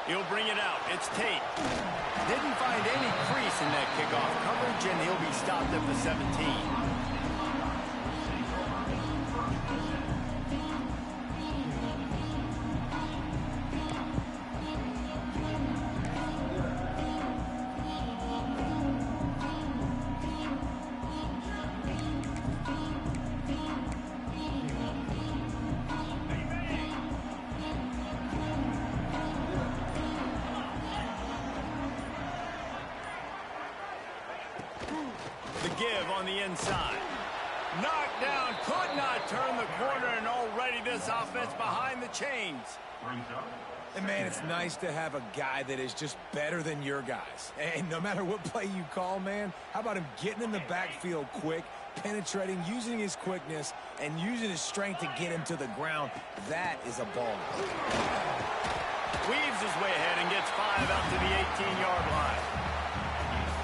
He'll bring it out. It's Tate. Didn't find any crease in that kickoff coverage, and he'll be stopped at the 17. Give on the inside. Knocked down, could not turn the corner, and already this offense behind the chains. And man, it's nice to have a guy that is just better than your guys. And no matter what play you call, man, how about him getting in the backfield quick, penetrating, using his quickness, and using his strength to get him to the ground. That is a ball. Weaves his way ahead and gets 5 out to the 18-yard line.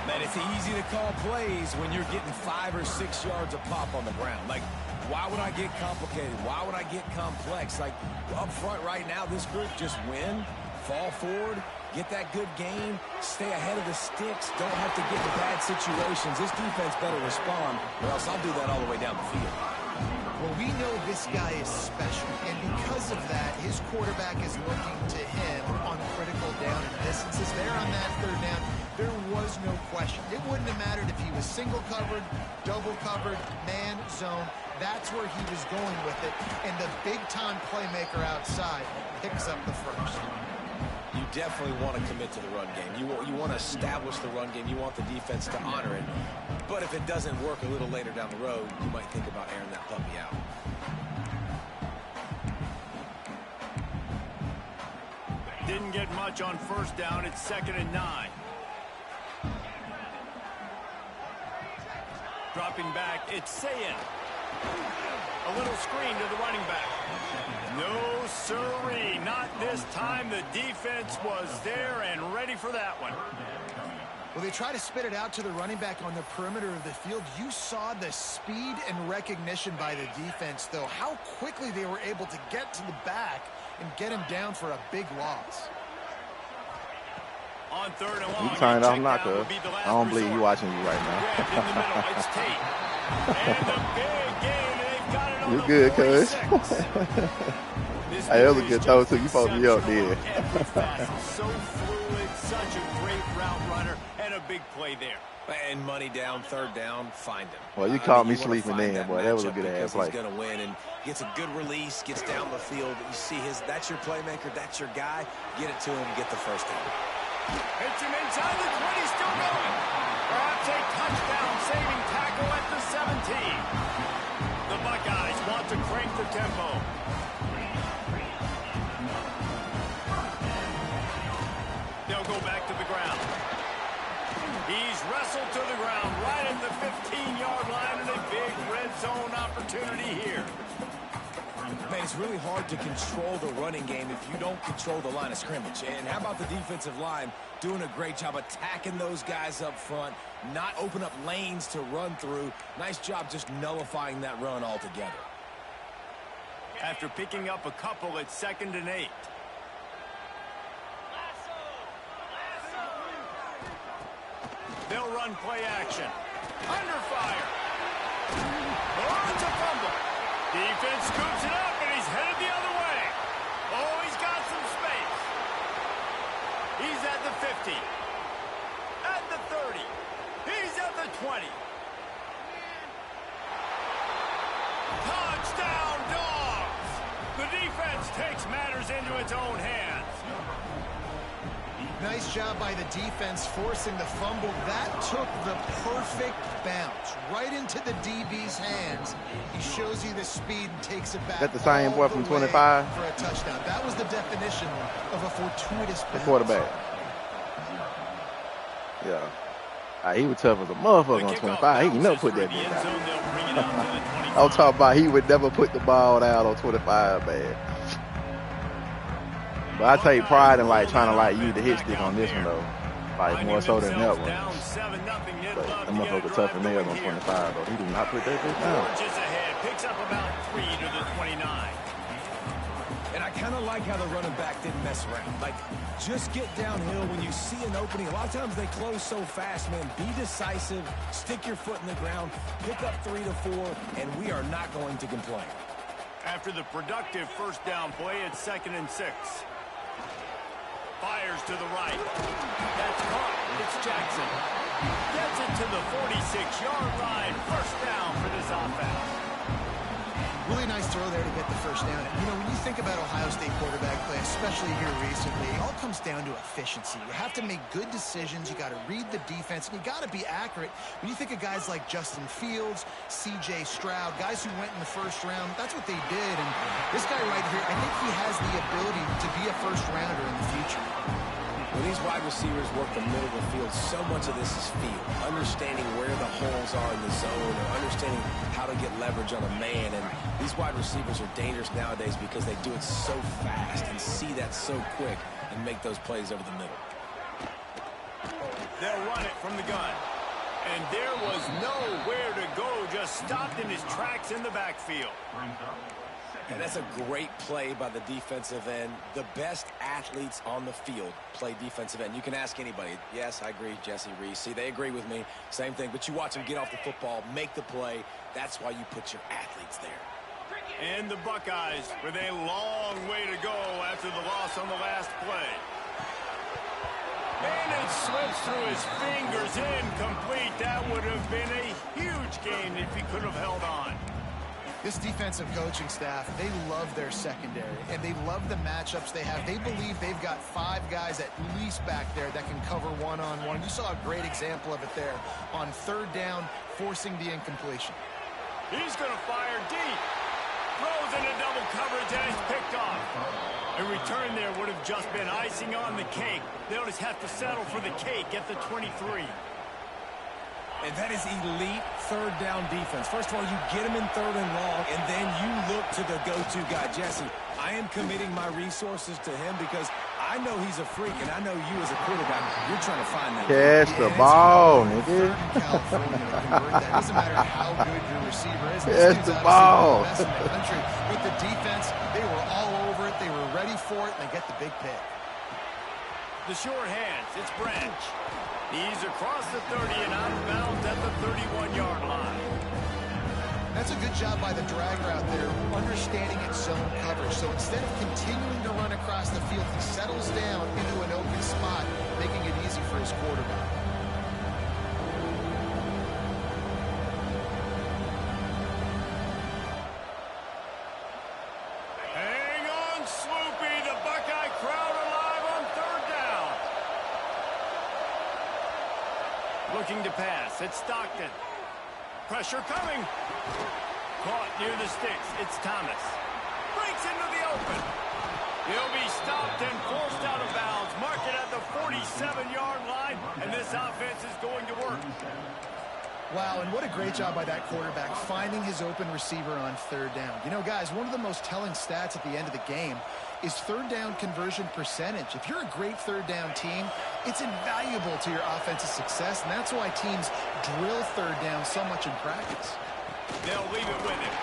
Man, it's easy to call plays when you're getting 5 or 6 yards a pop on the ground. Like, why would I get complicated? Why would I get complex? Like, up front right now, this group just win, fall forward, get that good game, stay ahead of the sticks, don't have to get in bad situations. This defense better respond, or else I'll do that all the way down the field. Well, we know this guy is special, and because of that, his quarterback is looking to him on critical down and distances. There on that third down, there was no question. It wouldn't have mattered if he was single covered, double covered, man, zone. That's where he was going with it, and the big-time playmaker outside picks up the first. You definitely want to commit to the run game. You want to establish the run game. You want the defense to honor it. But if it doesn't work a little later down the road, you might think about airing that puppy out. Didn't get much on first down. It's 2nd and 9. Dropping back, it's Sayin. A little screen to the running back. No siree, not this time. The defense was there and ready for that one. Well, they try to spit it out to the running back on the perimeter of the field. You saw the speed and recognition by the defense, though. How quickly they were able to get to the back and get him down for a big loss. On 3rd and long. You turned off knocker. I don't believe you watching you right now. In the middle, it's Tate. And the big game, they've got it on you good, cuz. Hey, that was a good throw, too. You supposed to be up there. So fluid, such a great route runner, and a big play there. And money down, 3rd down, find him. Well, you caught me sleeping in, boy. That was a good ass play. He's going to win and gets a good release, gets down the field. You see that's your playmaker, that's your guy. Get it to him, get the first down. Hits him inside the 20, still going. Perhaps a touchdown-saving tackle at the 17. The Buckeyes want to crank the tempo. They'll go back to the ground. He's wrestled to the ground right at the 15-yard line, and a big red zone opportunity here. Man, it's really hard to control the running game if you don't control the line of scrimmage. And how about the defensive line doing a great job attacking those guys up front, not open up lanes to run through. Nice job just nullifying that run altogether. After picking up a couple, it's 2nd and 8. They'll run play action. Under fire. Oh, it's a fumble. Defense scoops it up, and he's headed the other way. Oh, he's got some space. He's at the 50. At the 30. He's at the 20. Touchdown, Dogs! The defense takes matters into its own hands. Nice job by the defense forcing the fumble. That took the perfect bounce right into the DB's hands. He shows you the speed and takes it back. That the same boy from 25? For a touchdown. That was the definition of a fortuitous bounce. The quarterback. Yeah. He was tough as a motherfucker on 25. He never put that thing down. I was talking about he would never put the ball down on 25, man. But I take pride in like trying to like use the hit stick on this one though, like more so than that one. But that motherfucker tough and nails on 25 though. He did not put that bitch down. Picks up about 3 to the 29. And I kind of like how the running back didn't mess around. Like, just get downhill when you see an opening. A lot of times they close so fast, man. Be decisive, stick your foot in the ground, pick up 3 to 4, and we are not going to complain. After the productive first down play, it's 2nd and 6. Fires to the right. That's caught. It's Jackson. Gets it to the 46-yard line. First down for this offense. Really nice throw there to get the first down. You know, when you think about Ohio State quarterback play, especially here recently, it all comes down to efficiency. You have to make good decisions. You got to read the defense, and you got to be accurate. When you think of guys like Justin Fields, C.J. Stroud, guys who went in the first round, that's what they did. And this guy right here, I think he has the ability to be a first-rounder in the future. When these wide receivers work the middle of the field, so much of this is feel. Understanding where the holes are in the zone, or understanding how to get leverage on a man. And these wide receivers are dangerous nowadays because they do it so fast and see that so quick and make those plays over the middle. They'll run it from the gun. And there was nowhere to go, just stopped in his tracks in the backfield. And that's a great play by the defensive end. The best athletes on the field play defensive end. You can ask anybody. Yes, I agree, Jesse Reese. See, they agree with me. Same thing. But you watch them get off the football, make the play. That's why you put your athletes there. And the Buckeyes with a long way to go after the loss on the last play. And it slips through his fingers, incomplete. That would have been a huge gain if he could have held on. This defensive coaching staff, they love their secondary, and they love the matchups they have. They believe they've got 5 guys at least back there that can cover one-on-one. You saw a great example of it there on 3rd down, forcing the incompletion. He's going to fire deep. Throws into double coverage, and it's picked off. A return there would have just been icing on the cake. They'll just have to settle for the cake at the 23. And that is elite 3rd down defense. First of all, you get him in 3rd and long, and then you look to the go-to guy. Jesse, I am committing my resources to him because I know he's a freak, and I know you as a quarterback, you're trying to find that. Catch the ball, nigga. It doesn't matter how good your receiver is. Catch the ball. The best in the country. With the defense, they were all over it. They were ready for it, and they get the big pick. The short hands, it's Branch. He's across the 30 and out of bounds at the 31-yard line. That's a good job by the drag route there, understanding its zone coverage. So instead of continuing to run across the field, he settles down into an open spot, making it easy for his quarterback. Hang on, Sloopy. The Buckeye crowd alive on 3rd down. Looking to pass. It's Stockton. Pressure coming. Caught near the sticks. It's Thomas. Breaks into the open. He'll be stopped and forced out of bounds. Mark it at the 47-yard line, and this offense is going to work. Wow, and what a great job by that quarterback, finding his open receiver on 3rd down. You know, guys, one of the most telling stats at the end of the game is 3rd down conversion percentage. If you're a great 3rd down team, it's invaluable to your offensive success, and that's why teams drill 3rd down so much in practice. They'll leave it with him.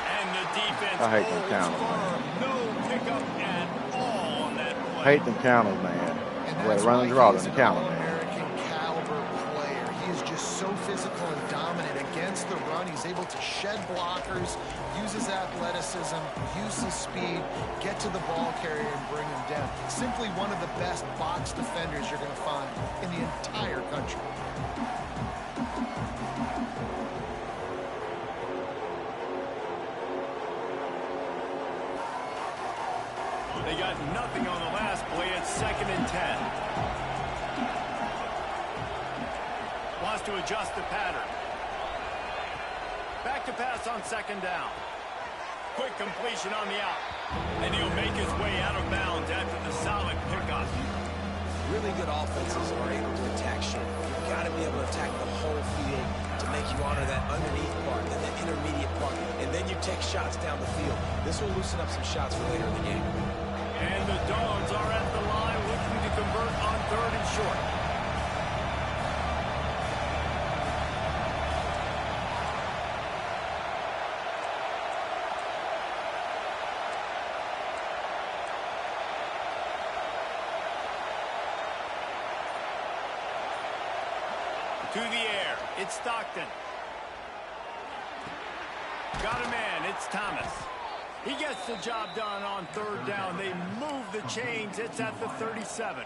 And the defense I hate them holds counters, firm. No pickup at all on that play. I hate them counters, man. And Well, that's run why and draw he's them an counters, man. All-American caliber player. He is just so physical and dominant against the run. He's able to shed blockers, use his athleticism, use his speed, get to the ball carrier and bring him down. Simply one of the best box defenders you're going to find in the entire country. They got nothing on the last play. It's 2nd and 10. Wants to adjust the pattern. Back to pass on 2nd down. Quick completion on the out. And he'll make his way out of bounds after the solid pickup. Really good offenses are able to attack short. You've got to be able to attack the whole field to make you honor that underneath part, then the intermediate part, and then you take shots down the field. This will loosen up some shots for later in the game. And the Dogs are at the line looking to convert on 3rd and short. To the air, it's Stockton. Got a man, it's Thomas. He gets the job done on third down. They move the chains. It's at the 37.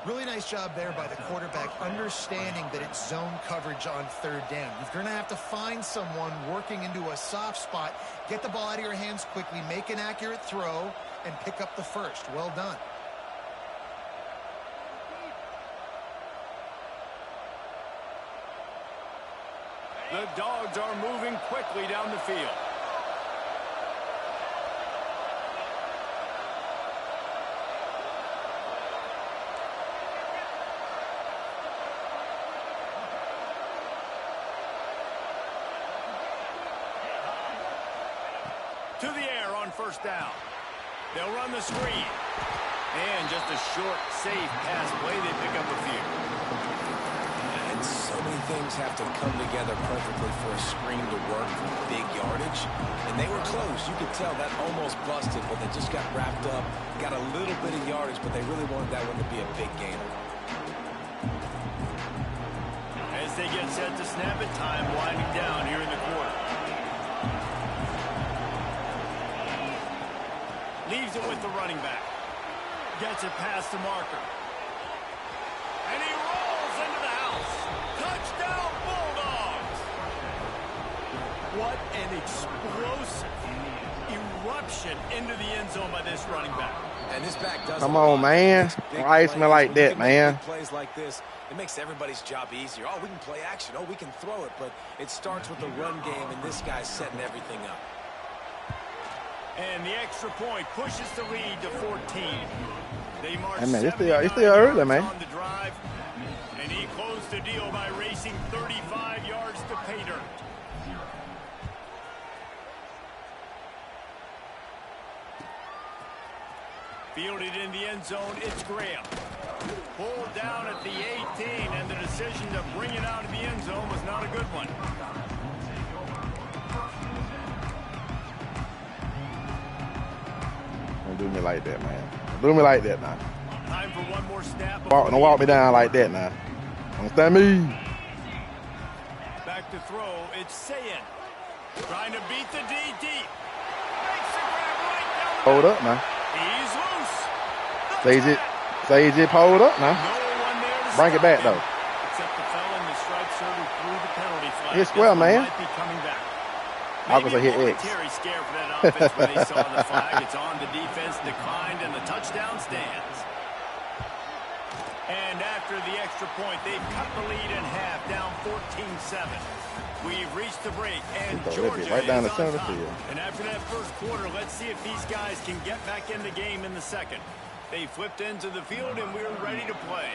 Really nice job there by the quarterback, understanding that it's zone coverage on third down. You're going to have to find someone working into a soft spot, get the ball out of your hands quickly, make an accurate throw, and pick up the first. Well done. The Dogs are moving quickly down the field. To the air on first down. They'll run the screen. And just a short, safe pass play. They pick up a few. And so many things have to come together perfectly for a screen to work for big yardage. And they were close. You could tell that almost busted, but they just got wrapped up, got a little bit of yardage, but they really wanted that one to be a big gain. As they get set to snap it, time winding down here in the quarter. Leaves it with the running back. Gets it past the marker. And he rolls into the house. Touchdown, Bulldogs! What an explosive eruption into the end zone by this running back. And this back does. Come on, man. Why is me like that, man? Plays like this, it makes everybody's job easier. Oh, we can play action. Oh, we can throw it. But it starts with the run game, and this guy's setting everything up. And the extra point pushes the lead to 14. They march hey, man, it's still early, man. On the drive, and he closed the deal by racing 35 yards to pay dirt. Fielded in the end zone, it's Graham. Pulled down at the 18, and the decision to bring it out of the end zone was not a good one. Don't do me like that, man. Don't do me like that now. Time for one more snap. Don't walk me down like that now. Understand me? Back to throw, it's Sayin. Trying to beat the D deep. Makes the grab right down the Hold middle. up now. He's loose. Say it hold up now. No one there to Bring it back, him. though. Except the felon, the strike surgery through the penalty flag. It's square, This one man. might be coming back. I was Maybe gonna hit X. momentary scare for that offense when they saw the flag. It's on, the defense declined, and the touchdown stands. And after the extra point, they've cut the lead in half, down 14-7. We've reached the break, and Georgia right down is the center on top. field. And after that first quarter, let's see if these guys can get back in the game in the second. They flipped into the field, and we're ready to play.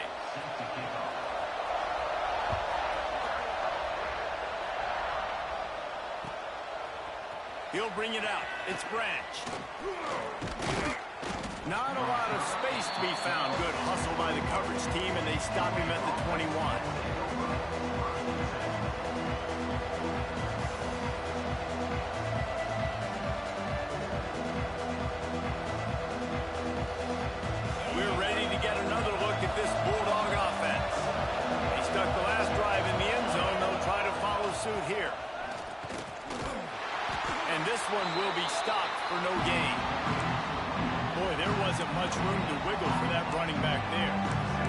He'll bring it out. It's Branch. Not a lot of space to be found. Good hustle by the coverage team, and they stop him at the 21. We're ready to get another look at this Bulldog offense. They stuck the last drive in the end zone. They'll try to follow suit here. And this one will be stopped for no gain. Boy, there wasn't much room to wiggle for that running back there.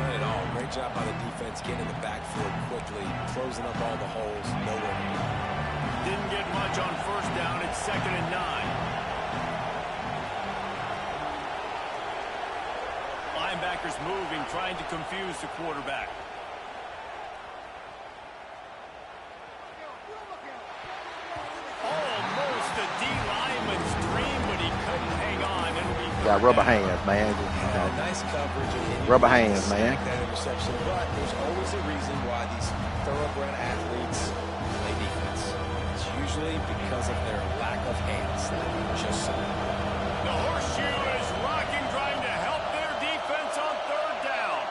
Not at all. Great job by the defense getting in the backfield quickly, closing up all the holes. Nowhere to go. Didn't get much on first down. It's 2nd and 9. Linebackers moving, trying to confuse the quarterback. Almost a D lineman's dream, but he couldn't hang on. It'll be Got rubber hands, man. Nice coverage. And Rubber hands, man. that interception, but there's always a reason why these thoroughbred athletes play defense. It's usually because of their lack of hands. Just so. The horseshoe is rocking, trying to help their defense on third down.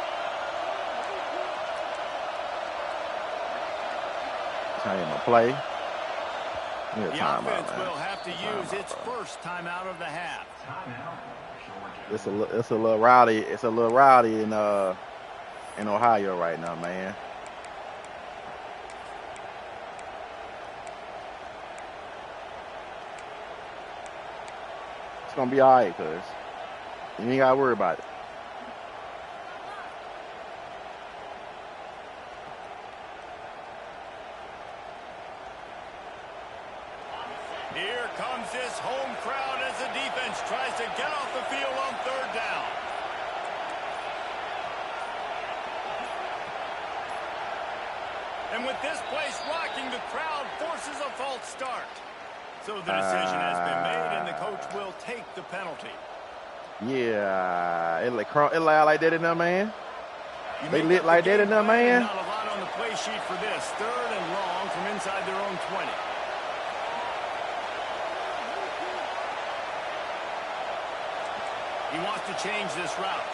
Time to play. The offense will have to use its first timeout of the half. It's a little rowdy. It's a little rowdy in Ohio right now, man. It's going to be all right, cuz. You ain't got to worry about it. Here comes this home crowd as the defense tries to get off the field on third down. And with this place rocking, the crowd forces a false start. So the decision has been made, and the coach will take the penalty. Yeah, it loud like that in there, man. They lit like that in there, man. Not a lot on the play sheet for this. 3rd and long from inside their own 20. He wants to change this route.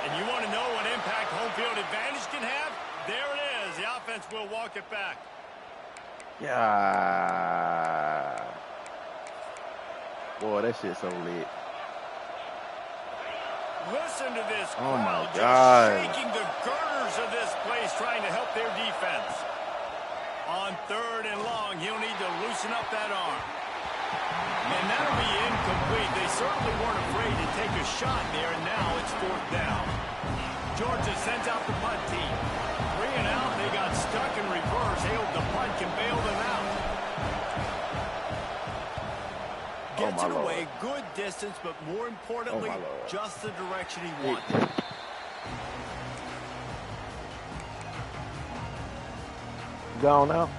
And you want to know what impact home field advantage can have? There it is. The offense will walk it back. Yeah. Boy, that shit's so lit. Listen to this Oh, my crowd God. just shaking the girders of this place, trying to help their defense. On 3rd and long, he'll need to loosen up that arm. And that'll be incomplete. They certainly weren't afraid to take a shot there, and now it's 4th down. Georgia sends out the punt team. 3 and out, they got stuck in reverse. They hope the punt can bail them out. Gets it away, good distance, but more importantly, just the direction he wanted. Gone now.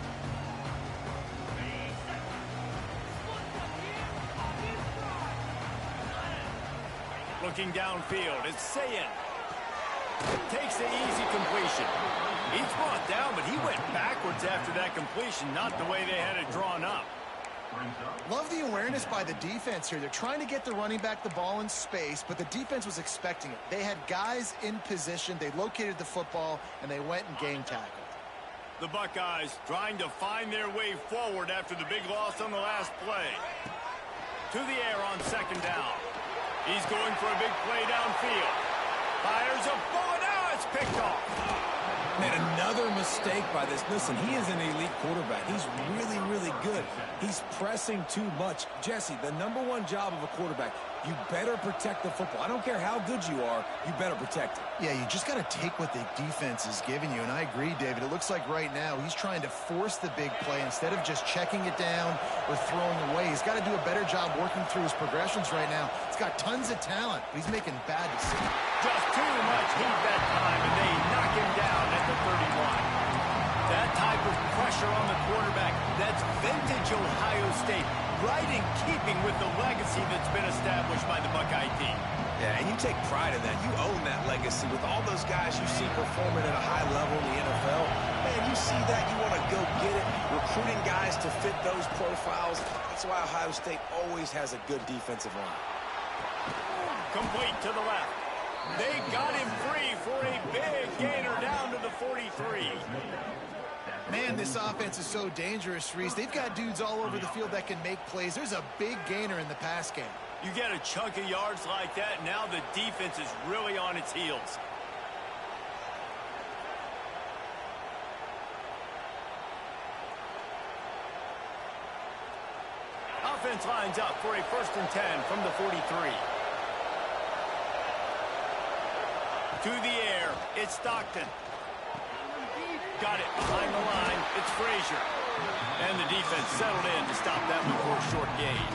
Looking downfield, it's Sayin. Takes the easy completion. He's brought down, but he went backwards after that completion, not the way they had it drawn up. Love the awareness by the defense here. They're trying to get the running back the ball in space, but the defense was expecting it. They had guys in position. They located the football, and they went and game tackled. The Buckeyes trying to find their way forward after the big loss on the last play. To the air on 2nd down. He's going for a big play downfield. Fires a bullet. Now it's picked off. Man, another mistake by this. Listen, he is an elite quarterback. He's really, really good. He's pressing too much. Jesse, the #1 job of a quarterback, you better protect the football. I don't care how good you are, you better protect it. Yeah, you just got to take what the defense is giving you, and I agree, David. It looks like right now he's trying to force the big play instead of just checking it down or throwing away. He's got to do a better job working through his progressions right now. He's got tons of talent, but he's making bad decisions. Just too much heat that time, and they knock him down at the 31. That type of pressure on the quarterback, that's vintage Ohio State, right in keeping with the legacy that's been established by the Buckeye team. Yeah, and you take pride in that. You own that legacy with all those guys you see performing at a high level in the NFL. Man, you see that, you want to go get it, recruiting guys to fit those profiles. That's why Ohio State always has a good defensive line. Complete to the left. They got him free for a big gainer down to the 43. Man, this offense is so dangerous, Reese. They've got dudes all over the field that can make plays. There's a big gainer in the pass game. You get a chunk of yards like that, now the defense is really on its heels. Offense lines up for a 1st and 10 from the 43. To the air, it's Stockton. Got it behind the line, it's Frazier. And the defense settled in to stop that one for a short gain.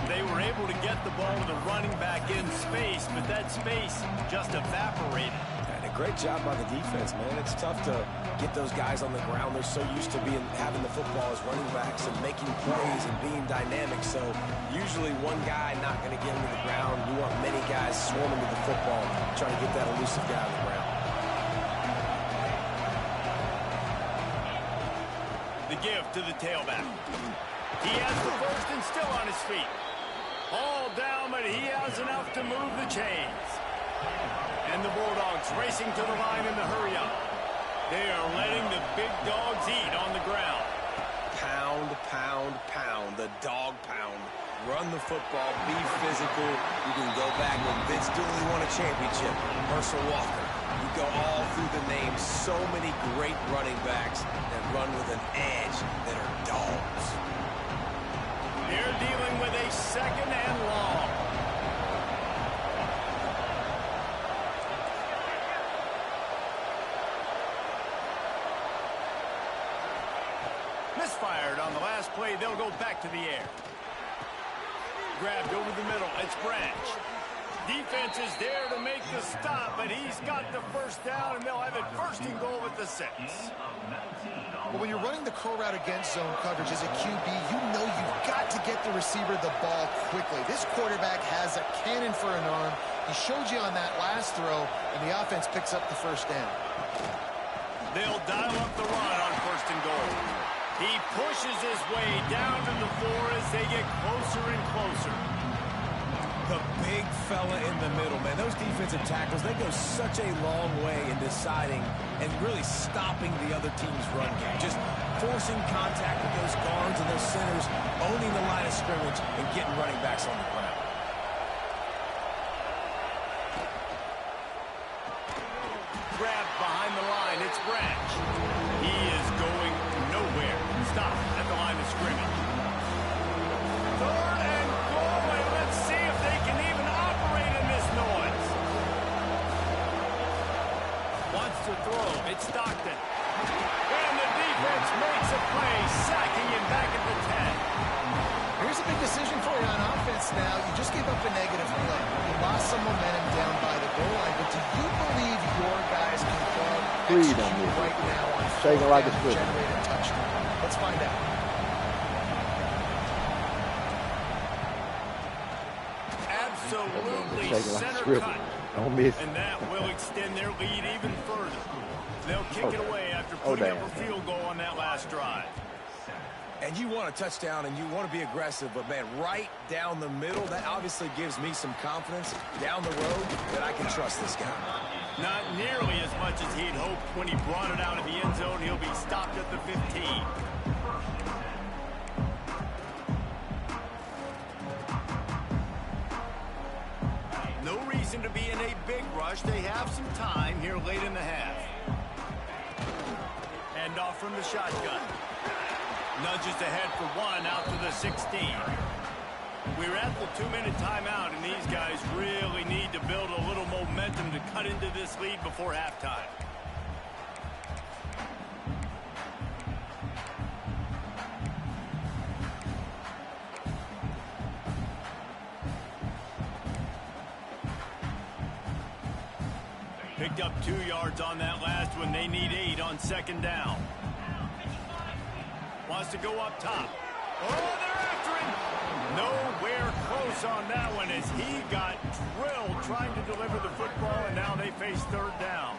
They were able to get the ball to the running back in space, but that space just evaporated. And a great job by the defense, man. It's tough to get those guys on the ground. They're so used to having the football as running backs and making plays and being dynamic. So usually one guy not going to get him to the ground. You want many guys swarming to the football, trying to get that elusive guy on the ground. The give to the tailback. He has the 1st and still on his feet. All down, but he has enough to move the chains. And the Bulldogs racing to the line in the hurry-up. They are letting the big dogs eat on the ground. Pound, pound, pound. The dog pound. Run the football. Be physical. You can go back when Vince Dooley won a championship. Herschel Walker. You go all through the name. So many great running backs that run with an edge that are dogs. They're dealing with a 2nd and long. Misfired on the last play. They'll go back to the air. Grabbed over the middle. It's Branch. Defense is there to make the stop, but he's got the first down, and they'll have it 1st and goal at the 6. Well, when you're running the curl route against zone coverage as a QB, you know you've got to get the receiver the ball quickly. This quarterback has a cannon for an arm. He showed you on that last throw, and the offense picks up the 1st down. They'll dial up the run on 1st and goal. He pushes his way down to the 4 as they get closer and closer. The big fella in the middle, man. Those defensive tackles, they go such a long way in deciding and really stopping the other team's run game. Just forcing contact with those guards and those centers, owning the line of scrimmage, and getting running backs on the ground. Grabbed behind the line. It's Branch. He is going nowhere. Stop at the line of scrimmage. 3rd and goal, and let's see if they can even operate in this noise. Wants to throw. It's Stockton. And the defense makes a play, sacking him back at the 10. Here's a big decision for you on offense now. You just gave up a negative play. You lost some momentum down by the goal line, but do you believe your guys can execute right now on shaking like a squid? Generate a touchdown? Let's find out. Absolutely center cut. Don't miss. And that will extend their lead even further. They'll kick it away after putting up a field goal on that last drive. And you want a touchdown and you want to be aggressive, but man, right down the middle, that obviously gives me some confidence down the road that I can trust this guy. Not nearly as much as he'd hoped when he brought it out of the end zone. He'll be stopped at the 15. No reason to be in a big rush. They have some time here late in the half. Hand off from the shotgun. Nudges ahead for 1 out to the 16. We're at the 2-minute timeout, and these guys really need to build a little momentum to cut into this lead before halftime. Picked up 2 yards on that last one. They need 8 on 2nd down. Wants to go up top. Oh, they're after him. Nowhere close on that one as he got drilled trying to deliver the football, and now they face 3rd down.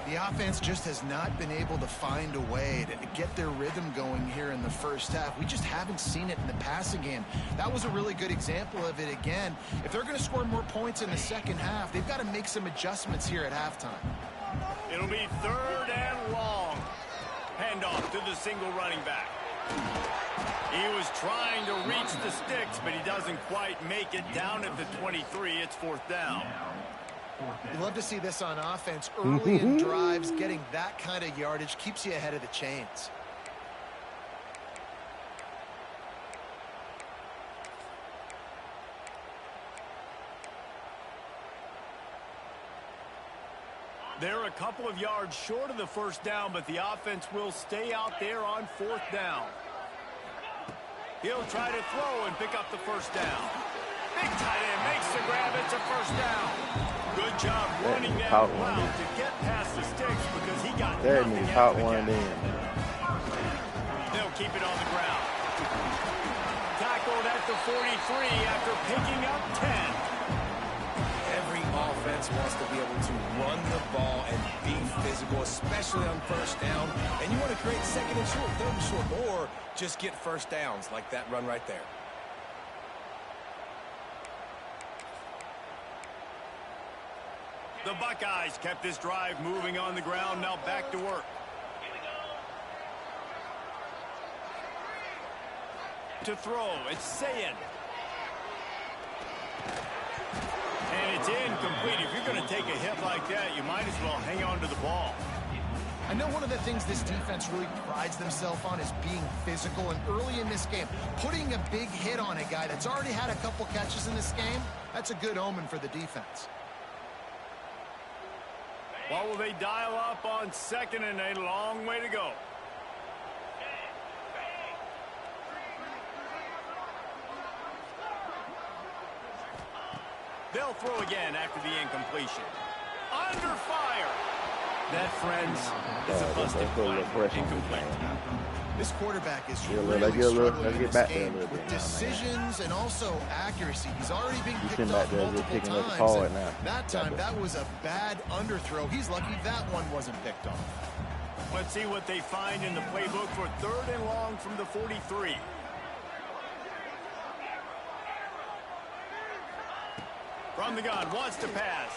The offense just has not been able to find a way to get their rhythm going here in the first half. We just haven't seen it in the passing game. That was a really good example of it again. If they're going to score more points in the second half, they've got to make some adjustments here at halftime. It'll be 3rd and long. Handoff to the single running back. He was trying to reach the sticks, but he doesn't quite make it down at the 23. It's 4th down. You love to see this on offense. Early in drives, getting that kind of yardage keeps you ahead of the chains. They're a couple of yards short of the 1st down, but the offense will stay out there on 4th down. He'll try to throw and pick up the 1st down. Big tight end makes the grab. It's a 1st down. Good job running that route to get past the sticks because he got nothing out of the gap. They'll keep it on the ground. Tackled at the 43 after picking up 10. Every offense wants to be able to run the ball and be physical, especially on 1st down. And you want to create 2nd and short, 3rd and short, or just get 1st downs like that run right there. The Buckeyes kept this drive moving on the ground. Now back to work. To throw, it's Sayin. And It's incomplete. If you're going to take a hit like that, you might as well hang on to the ball. I know one of the things this defense really prides themselves on is being physical, and early in this game, putting a big hit on a guy that's already had a couple catches in this game, that's a good omen for the defense. What will they dial up on 2nd and 8? A long way to go. They'll throw again after the incompletion. Under fire. That, friends, is a busted play. Incomplete. This quarterback is Yeah, really let's struggling get in this back there a game little bit with now, man. decisions and also accuracy. He's already been He's picked sitting back off there just multiple picking up the times. call And right now. that time, that was a bad underthrow. He's lucky that one wasn't picked off. Let's see what they find in the playbook for 3rd and long from the 43. From the gun, wants to pass.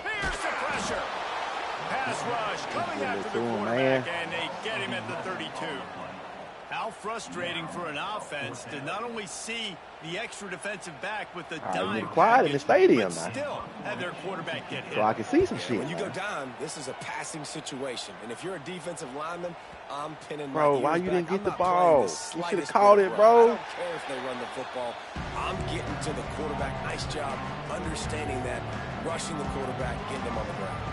Here's the pressure. Pass rush coming after the quarterback, and they get him at the 32. How frustrating for an offense to not only see the extra defensive back with the dime quiet in the stadium but now. still have their quarterback get hit. So I can see some shit. When you go down, this is a passing situation. And if you're a defensive lineman, I'm pinning my Bro, ears why you back. didn't get I'm the not playing ball? the You slightest should have called bit it, of bro. run. I don't care if they run the football. I'm getting to the quarterback. Nice job understanding that, rushing the quarterback, getting him on the ground.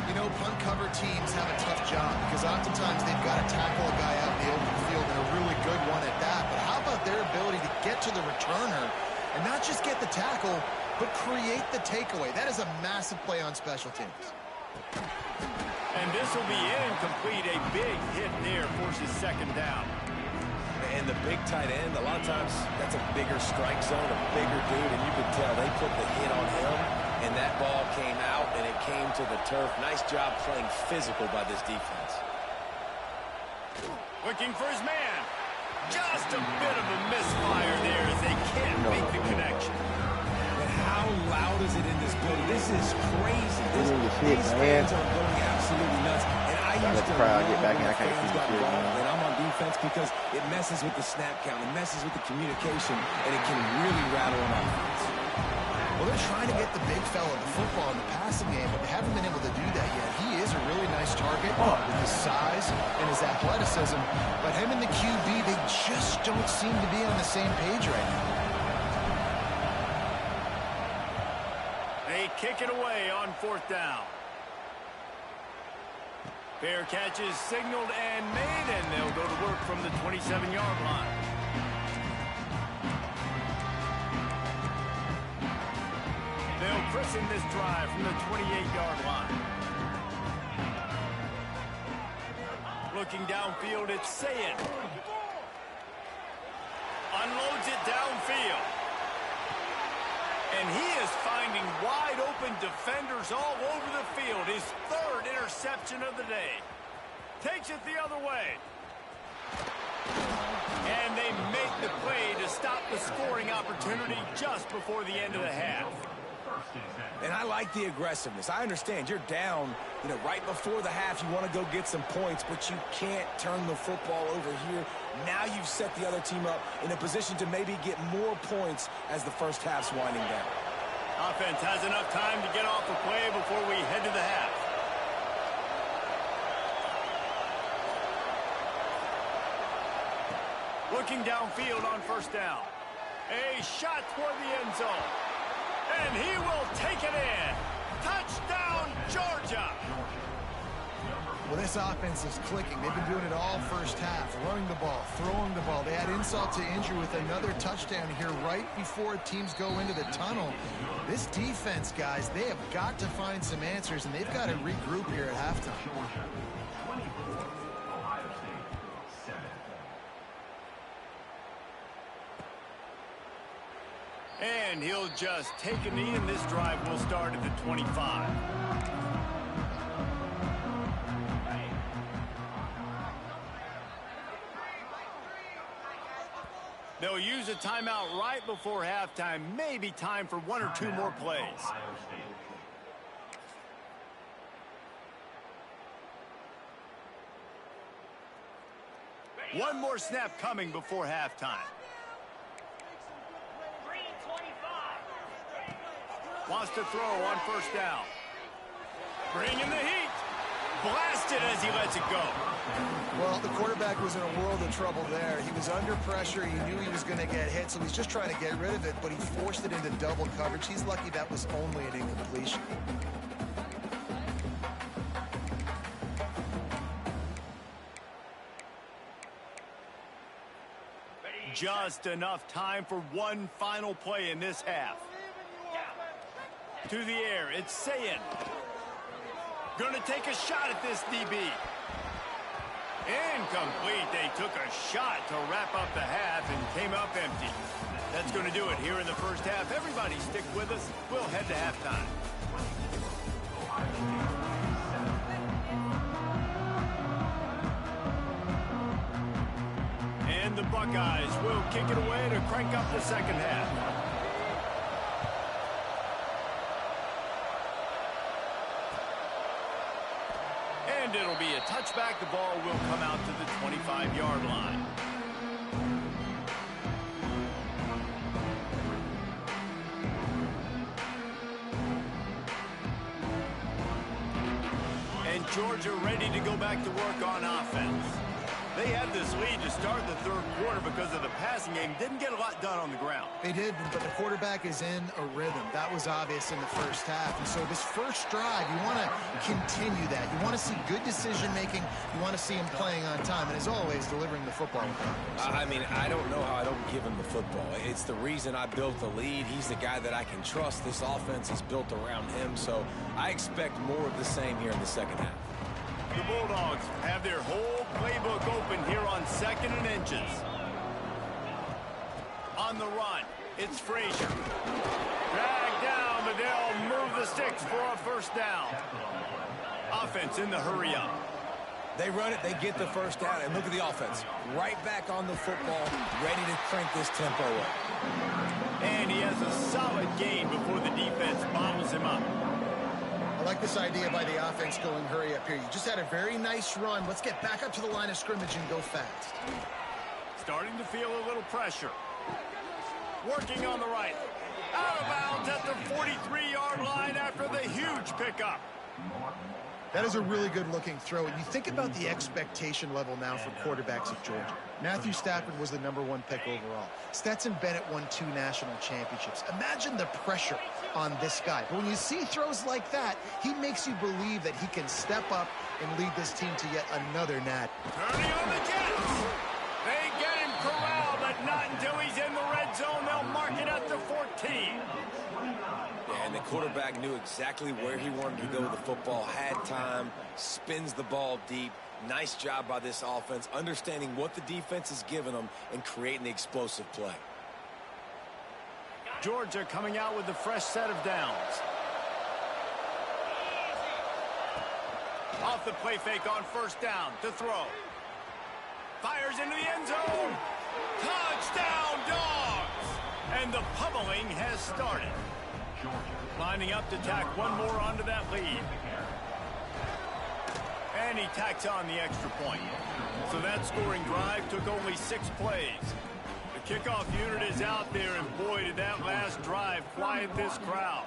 You know, punt cover teams have a tough job because oftentimes they've got to tackle a guy out in the open field, and a really good one at that. But how about their ability to get to the returner and not just get the tackle, but create the takeaway? That is a massive play on special teams. And this will be incomplete. A big hit there forces 2nd down. And the big tight end, a lot of times that's a bigger strike zone, a bigger dude, and you could tell they put the hit on him, and that ball came out, and it came to the turf. Nice job playing physical by this defense. Looking for his man. Just a bit of a misfire there as they can't make the connection. And how loud is it in this building? This is crazy. These man. fans are going absolutely nuts. And I Gotta used to crowd love get back when in. I the can't fans see got shit, involved, man. and I'm on defense because it messes with the snap count. It messes with the communication, and it can really rattle an offense. Well, they're trying to get the big fella the football in the passing game, but they haven't been able to do that yet. He is a really nice target with his size and his athleticism, but him and the QB, they just don't seem to be on the same page right now. They kick it away on 4th down. Fair catch is signaled and made, and they'll go to work from the 27-yard line. They'll christen this drive from the 28-yard line. Looking downfield, it's Sayin. Unloads it downfield. And he is finding wide-open defenders all over the field. His 3rd interception of the day. Takes it the other way. And they make the play to stop the scoring opportunity just before the end of the half. And I like the aggressiveness. I understand you're down, right before the half. You want to go get some points, but you can't turn the football over here. Now you've set the other team up in a position to maybe get more points as the first half's winding down. Offense has enough time to get off the play before we head to the half. Looking downfield on 1st down. A shot toward the end zone. And he will take it in. Touchdown, Georgia. Well, this offense is clicking. They've been doing it all first half, running the ball, throwing the ball. They had insult to injury with another touchdown here right before teams go into the tunnel. This defense, guys, they have got to find some answers, and they've got to regroup here at halftime. And he'll just take a knee, and this drive will start at the 25. They'll use a timeout right before halftime. Maybe time for 1 or 2 more plays. One more snap coming before halftime. Wants to throw on first down. Bringing the heat. Blasted as he lets it go. Well, the quarterback was in a world of trouble there. He was under pressure. He knew he was going to get hit, so he's just trying to get rid of it, but he forced it into double coverage. He's lucky that was only an incompletion. Just enough time for one final play in this half. To the air, it's Sayin. Gonna take a shot at this DB. Incomplete. They took a shot to wrap up the half and came up empty. That's gonna do it here in the first half. Everybody stick with us. We'll head to halftime. And the Buckeyes will kick it away to crank up the second half. And it'll be a touchback. The ball will come out to the 25-yard line. And Georgia ready to go back to work on offense. They had this lead to start the third quarter because of the passing game. Didn't get a lot done on the ground. They did, but the quarterback is in a rhythm. That was obvious in the first half. And so this first drive, you want to continue that. You want to see good decision-making. You want to see him playing on time. And as always, delivering the football. I mean, I don't know how I don't give him the football. It's the reason I built the lead. He's the guy that I can trust. This offense is built around him. So I expect more of the same here in the second half. The Bulldogs have their whole playbook open here on second and inches. On the run, it's Frazier. Dragged down, but they'll move the sticks for a first down. Offense in the hurry up. They run it, they get the first down, and look at the offense. Right back on the football, ready to crank this tempo up. And he has a solid gain before the defense bottles him up. I like this idea by the offense going hurry up here. You just had a very nice run. Let's get back up to the line of scrimmage and go fast. Starting to feel a little pressure. Working on the right. Out of bounds at the 43-yard line after the huge pickup. That is a really good-looking throw. And you think about the expectation level now for quarterbacks at Georgia. Matthew Stafford was the #1 pick overall. Stetson Bennett won 2 national championships. Imagine the pressure on this guy. But when you see throws like that, he makes you believe that he can step up and lead this team to yet another nat. Turning on the Jets. They get him corralled, but not until he's in the red zone. They'll mark it at the 14. And the quarterback knew exactly where he wanted to go with the football, had time, spins the ball deep. Nice job by this offense, understanding what the defense is giving them and creating the explosive play. Georgia coming out with a fresh set of downs. Off the play fake on first down to throw. Fires into the end zone. Touchdown, Dogs! And the pummeling has started. Lining up to tack one more onto that lead. And he tacks on the extra point. So that scoring drive took only 6 plays. The kickoff unit is out there, and boy, did that last drive quiet this crowd.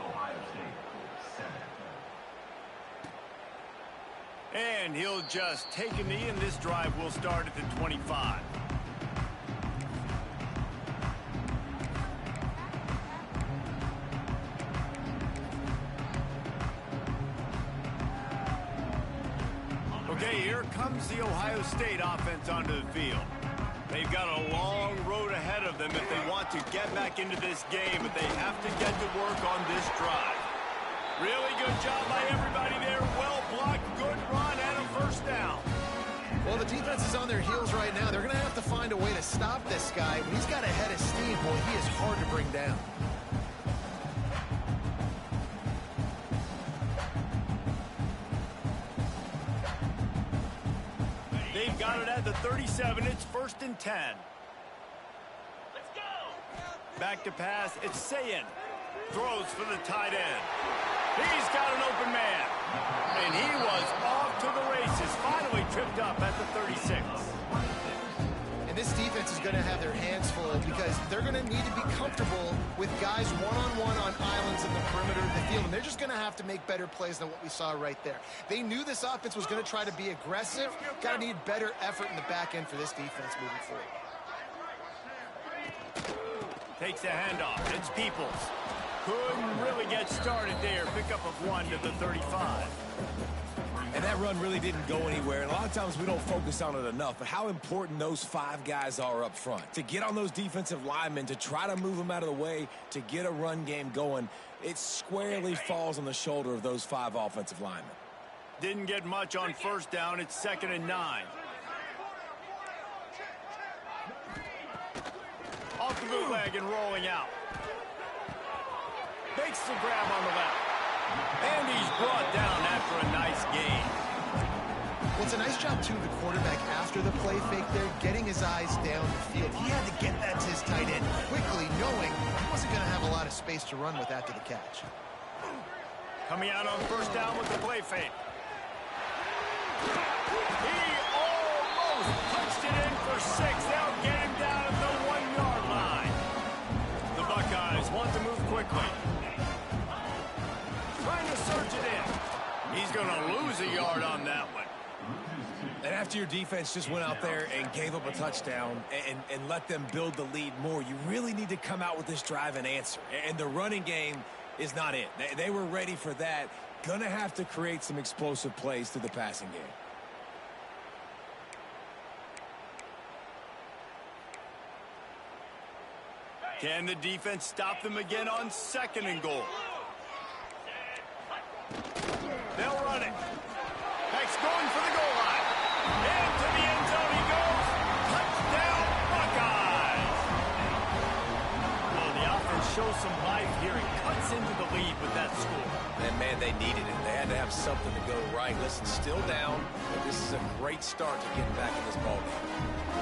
And he'll just take a knee, and this drive will start at the 25. Okay, here comes the Ohio State offense onto the field. They've got a long road ahead of them if they want to get back into this game, but they have to get to work on this drive. Really good job by everybody there. Well blocked, good run, and a first down. Well, the defense is on their heels right now. They're going to have to find a way to stop this guy. When he's got a head of steam, boy, he is hard to bring down. They've got it at the 37. It's 1st and 10. Let's go. Back to pass. It's Sayin. Throws for the tight end. He's got an open man. And he was off to the races. Finally tripped up at the 36. And this defense is going to have their hands full because they're going to need to be comfortable with guys one-on-one on islands in the perimeter of the field, and they're just going to have to make better plays than what we saw right there. They knew this offense was going to try to be aggressive. Got to need better effort in the back end for this defense moving forward. Takes the handoff. It's Peoples. Couldn't really get started there. Pickup of 1 to the 35. And that run really didn't go anywhere. And a lot of times we don't focus on it enough, but how important those 5 guys are up front. To get on those defensive linemen, to try to move them out of the way, to get a run game going, it squarely falls on the shoulder of those 5 offensive linemen. Didn't get much on first down. It's 2nd and 9. Off the bootleg and rolling out. Makes the grab on the left. And he's brought down after a nice gain. Well, it's a nice job, too, the quarterback after the play fake there, getting his eyes down the field. He had to get that to his tight end quickly, knowing he wasn't going to have a lot of space to run with after the catch. Coming out on first down with the play fake. He almost punched it in for 6. They'll get him down at the 1-yard line. The Buckeyes want to move quickly. Trying to surge it in. He's going to lose a yard on that one. And after your defense just went out there and gave up a touchdown and let them build the lead more, you really need to come out with this drive and answer. And the running game is not it. They were ready for that. Going to have to create some explosive plays through the passing game. Can the defense stop them again on 2nd and goal? They'll run it. Next going for the goal line. Into the end zone he goes. Touchdown, Buckeyes. Well, the offense shows some life here and cuts into the lead with that score. And, man, they needed it. They had to have something to go right. Listen, still down, but this is a great start to getting back in this ballgame.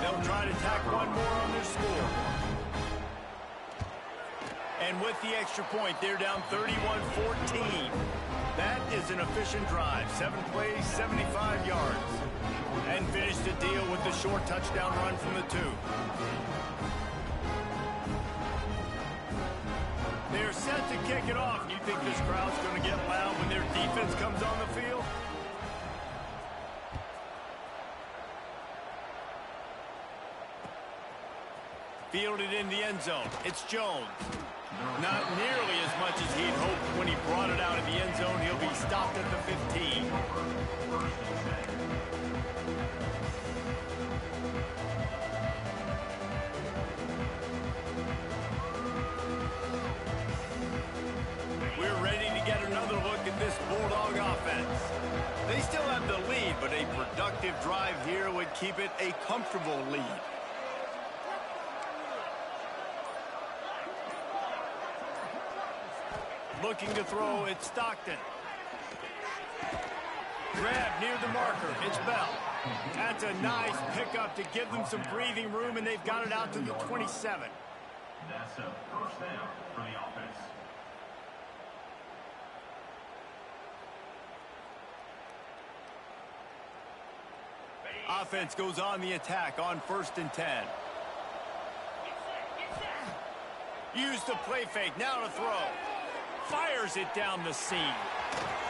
They'll try to tack one more on their score. And with the extra point, they're down 31-14. That is an efficient drive. 7 plays, 75 yards. And finish the deal with the short touchdown run from the 2. They're set to kick it off. You think this crowd's going to get loud when their defense comes on the field? Fielded in the end zone. It's Jones. Not nearly as much as he'd hoped when he brought it out of the end zone. He'll be stopped at the 15. We're ready to get another look at this Bulldog offense. They still have the lead, but a productive drive here would keep it a comfortable lead. Looking to throw, it's Stockton. Grab near the marker, it's Bell. That's a nice pickup to give them some breathing room, and they've got it out to the 27. That's a first down for the offense. Offense goes on the attack on 1st and 10. Use the play fake, now to throw. Fires it down the seam.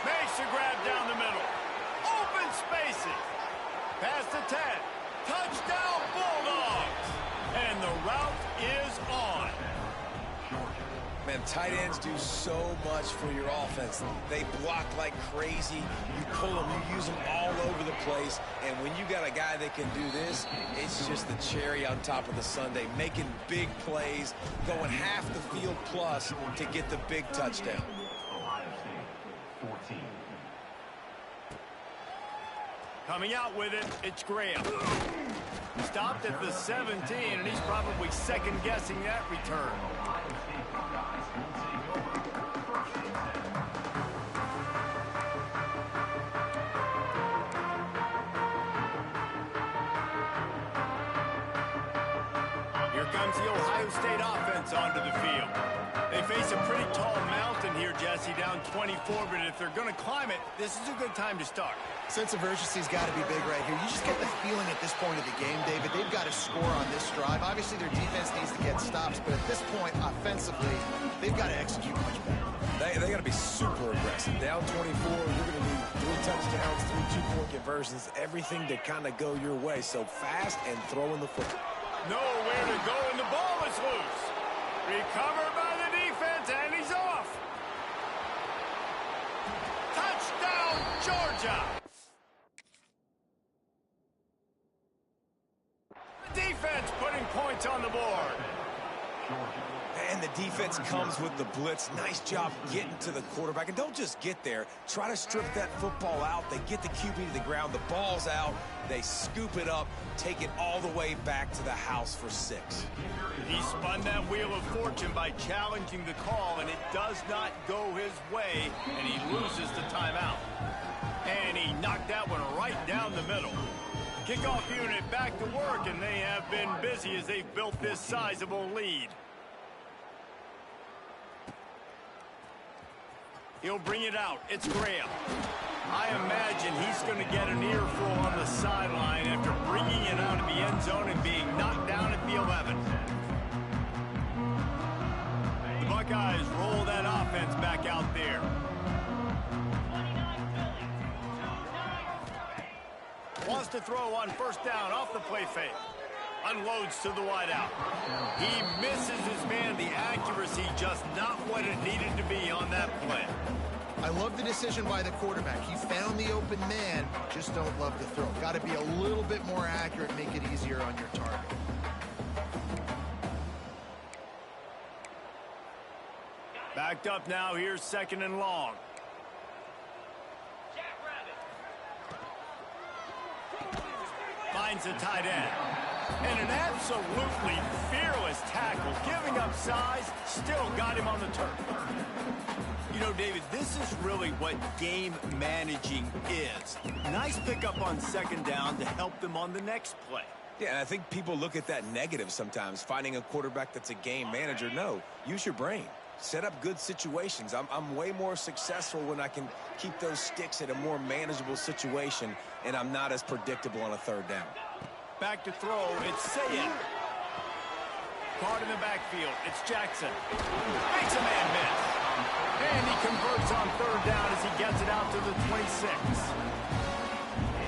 Makes a grab down the middle. Open spaces. Past the 10. Touchdown Bulldogs. And the route is on. Man, tight ends do so much for your offense. They block like crazy. You pull them, you use them all over the place. And when you got a guy that can do this, it's just the cherry on top of the sundae, making big plays, going half the field plus to get the big touchdown. Ohio State, 14. Coming out with it, it's Graham. Stopped at the 17, and he's probably second-guessing that return. Here comes the Ohio State offense onto the field. They face a pretty tall mountain here, Jesse, down 24, but if they're going to climb it, this is a good time to start. Sense of urgency's got to be big right here. You just get the feeling at this point of the game, David. They've got to score on this drive. Obviously, their defense needs to get stops, but at this point, offensively, they've got to execute much better. They got to be super aggressive. Down 24, you're going to need 3 touchdowns, 3 2-point conversions, everything to kind of go your way. So fast and throwing the football. Nowhere to go, and the ball is loose. Recovered by the defense, and he's off. Touchdown, Georgia. Defense putting points on the board. And the defense comes with the blitz. Nice job getting to the quarterback. And don't just get there. Try to strip that football out. They get the QB to the ground. The ball's out. They scoop it up, take it all the way back to the house for 6. He spun that wheel of fortune by challenging the call, and it does not go his way, and he loses the timeout. And he knocked that one right down the middle. Kickoff unit back to work, and they have been busy as they've built this sizable lead. He'll bring it out. It's Graham. I imagine he's going to get an earful on the sideline after bringing it out of the end zone and being knocked down at the 11. The Buckeyes roll that offense back out there. Wants to throw on first down off the play fake. Unloads to the wideout. He misses his man. The accuracy just not what it needed to be on that play. I love the decision by the quarterback. He found the open man, just don't love the throw. Got to be a little bit more accurate, make it easier on your target. Backed up now. Here's 2nd and long. Finds a tight end. And an absolutely fearless tackle. Giving up size, still got him on the turf. You know, David, this is really what game managing is. Nice pickup on 2nd down to help them on the next play. Yeah, and I think people look at that negative sometimes, finding a quarterback that's a game manager. No, use your brain. Set up good situations. I'm way more successful when I can keep those sticks at a more manageable situation, and I'm not as predictable on a 3rd down. Back to throw, it's Sayed. Caught in the backfield, it's Jackson. Makes a man miss. And he converts on 3rd down as he gets it out to the 26.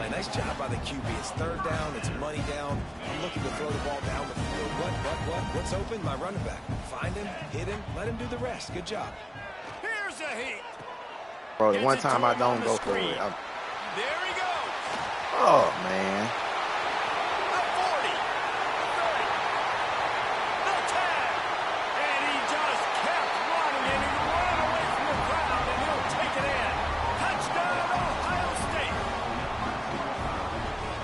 A nice job by the QB. It's 3rd down, it's money down. I'm looking to throw the ball down the field. What's open? My running back. Find him, hit him, let him do the rest. Good job. Here's a heat. Bro, the one time I don't go for it. There he goes. Oh, man. The 40, 30, the 10. And he just kept running, and he ran away from the crowd, and he'll take it in. Touchdown, Ohio State.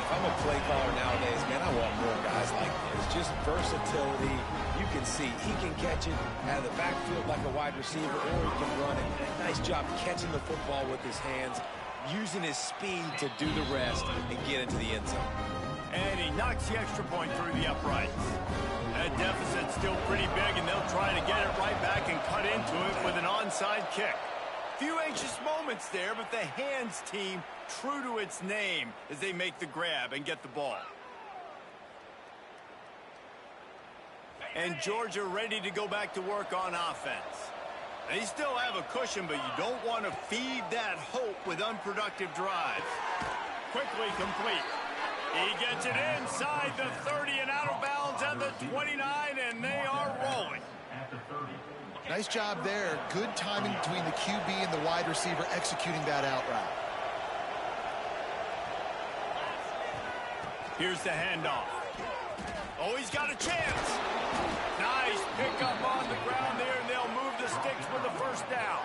If I'm a play caller nowadays, man, I want more guys like this. Just versatility. You can see he can catch it out of the backfield like a wide receiver, or he can run it. Nice job catching the football with his hands, using his speed to do the rest and get into the end zone. And he knocks the extra point through the uprights. That deficit's still pretty big, and they'll try to get it right back and cut into it with an onside kick. Few anxious moments there, but the hands team true to its name as they make the grab and get the ball. And Georgia ready to go back to work on offense. They still have a cushion, but you don't want to feed that hope with unproductive drives. Quickly complete. He gets it inside the 30 and out of bounds at the 29, and they are rolling. Nice job there. Good timing between the QB and the wide receiver executing that out route. Here's the handoff. Oh, he's got a chance. Nice pickup on the ground there, and they'll move the sticks with the 1st down.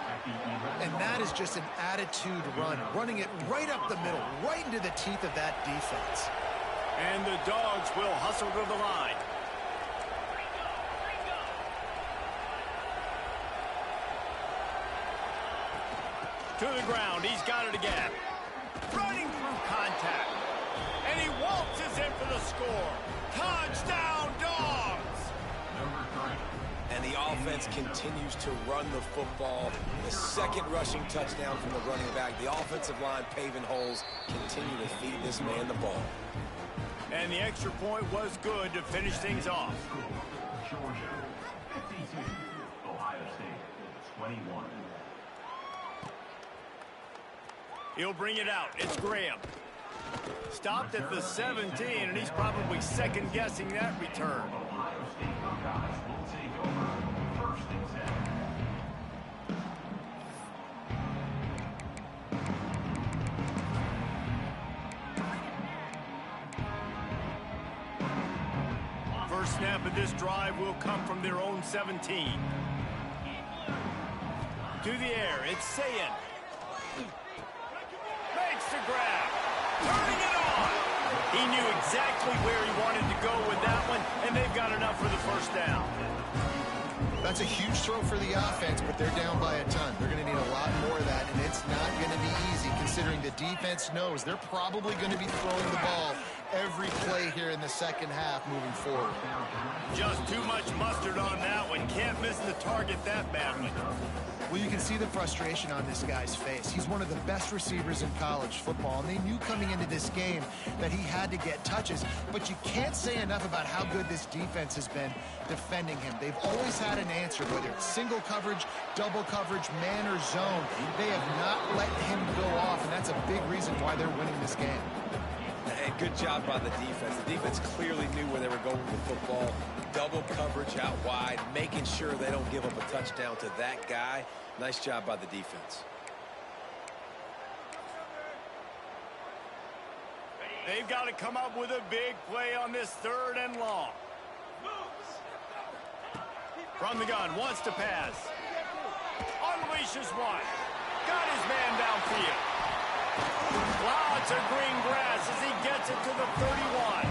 And that is just an attitude run, running it right up the middle, right into the teeth of that defense. And the Dogs will hustle to the line. To the ground, he's got it again. Running through contact. And he waltzes in for the score. Touchdown, Dogs! And the offense continues to run the football. The 2nd rushing touchdown from the running back. The offensive line paving holes. Continue to feed this man the ball. And the extra point was good to finish things off. Georgia 52, Ohio State 21. He'll bring it out. It's Graham. Stopped at the 17, and he's probably second-guessing that return. Ohio State Buckeyes will take over 1st and 10. First snap of this drive will come from their own 17. To the air, it's Sayin. Makes the grab. Turning it on. He knew exactly where he wanted to go with that one, and they've got enough for the first down. That's a huge throw for the offense, but they're down by a ton. They're going to need a lot more of that, and it's not going to be easy considering the defense knows they're probably going to be throwing the ball every play here in the second half moving forward. Just too much mustard on that one. Can't miss the target that badly. Well, you can see the frustration on this guy's face. He's one of the best receivers in college football, and they knew coming into this game that he had to get touches, but you can't say enough about how good this defense has been defending him. They've always had an answer, whether it's single coverage, double coverage, man or zone. They have not let him go off, and that's a big reason why they're winning this game. And good job by the defense. The defense clearly knew where they were going with the football. Double coverage out wide, making sure they don't give up a touchdown to that guy. Nice job by the defense. They've got to come up with a big play on this 3rd and long. From the gun, wants to pass. Unleashes one. Got his man downfield. Lots of green grass as he gets it to the 31.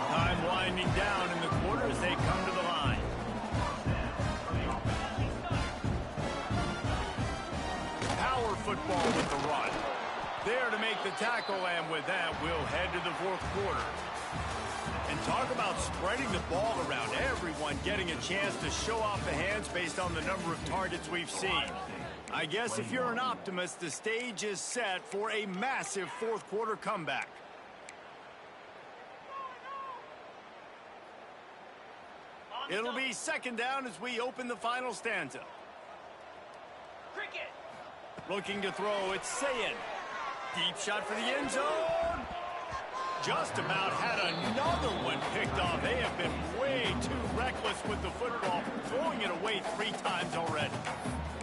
Time winding down in the quarter as they come to the line. Power football with the run. There to make the tackle, and with that, we'll head to the 4th quarter. And talk about spreading the ball around. Everyone getting a chance to show off the hands based on the number of targets we've seen. I guess if you're an optimist, the stage is set for a massive 4th quarter comeback. It'll be 2nd down as we open the final stanza. Looking to throw, it's Sayin. Deep shot for the end zone. Just about had another one picked off. They have been way too reckless with the football, throwing it away 3 times already.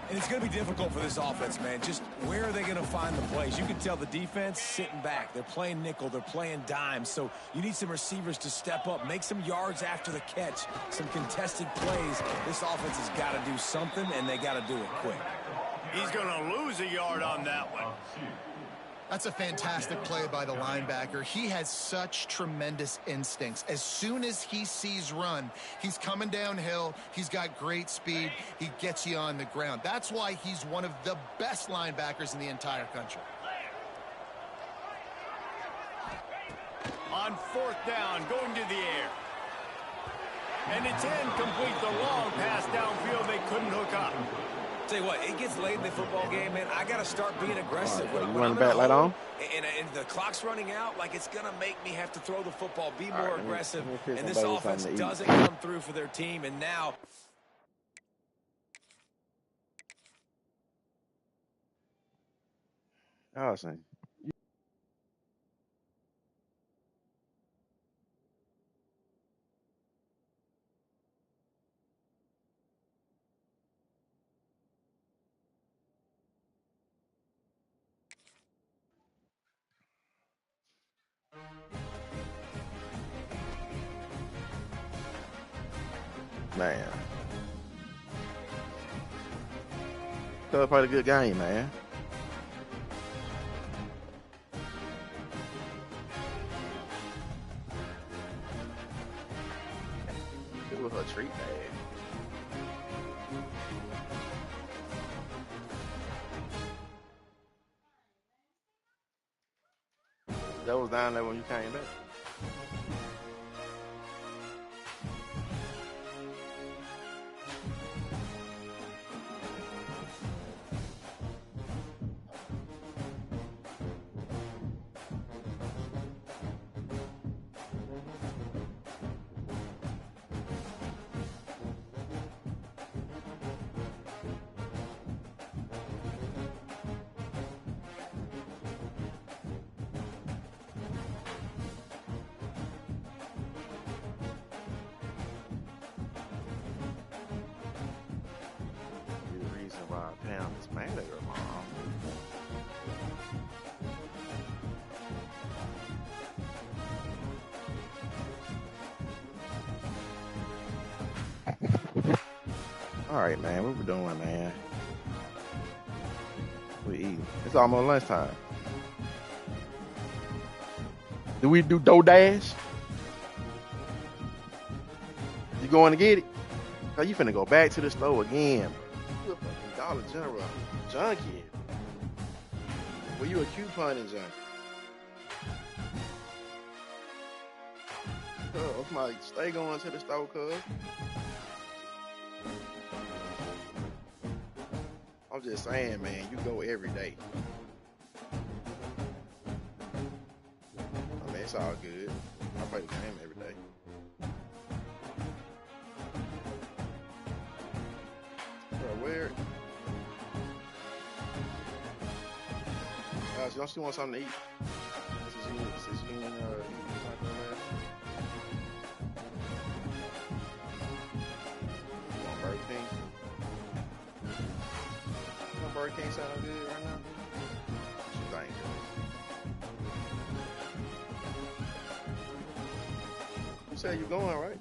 And it's going to be difficult for this offense, man. Just where are they going to find the plays? You can tell the defense sitting back. They're playing nickel. They're playing dime. So you need some receivers to step up, make some yards after the catch, some contested plays. This offense has got to do something, and they got to do it quick. He's going to lose a yard on that one. That's a fantastic play by the linebacker. He has such tremendous instincts. As soon as he sees run, he's coming downhill. He's got great speed. He gets you on the ground. That's why he's one of the best linebackers in the entire country. On 4th down, going to the air. And it's incomplete. The long pass downfield, they couldn't hook up. Tell you what, it gets late in the football game, man. I got to start being aggressive. Right, when running I'm back light on? And the clock's running out, like it's going to make me have to throw the football, be more right, aggressive. let me And this offense doesn't come through for their team. And now... Awesome. Man. Still played a good game, man. It was a treat bag. That was down there when you came back. around town is mad at her mom. All right, man. What we doing, man? We eating. It's almost lunchtime. Do we do DoorDash? You going to get it? Oh, you finna go back to the store again. You a fucking Dollar General junkie. Well, you a couponing junkie. I'm like, stay going to the store, cuz. I'm just saying, man, you go every day. I mean, it's all good. I play the game every day. Bro, where? Don't you want something to eat? Since you eating taco, man. You want Burger King? You know Burger King sound good right now? What you think? You said you going, right?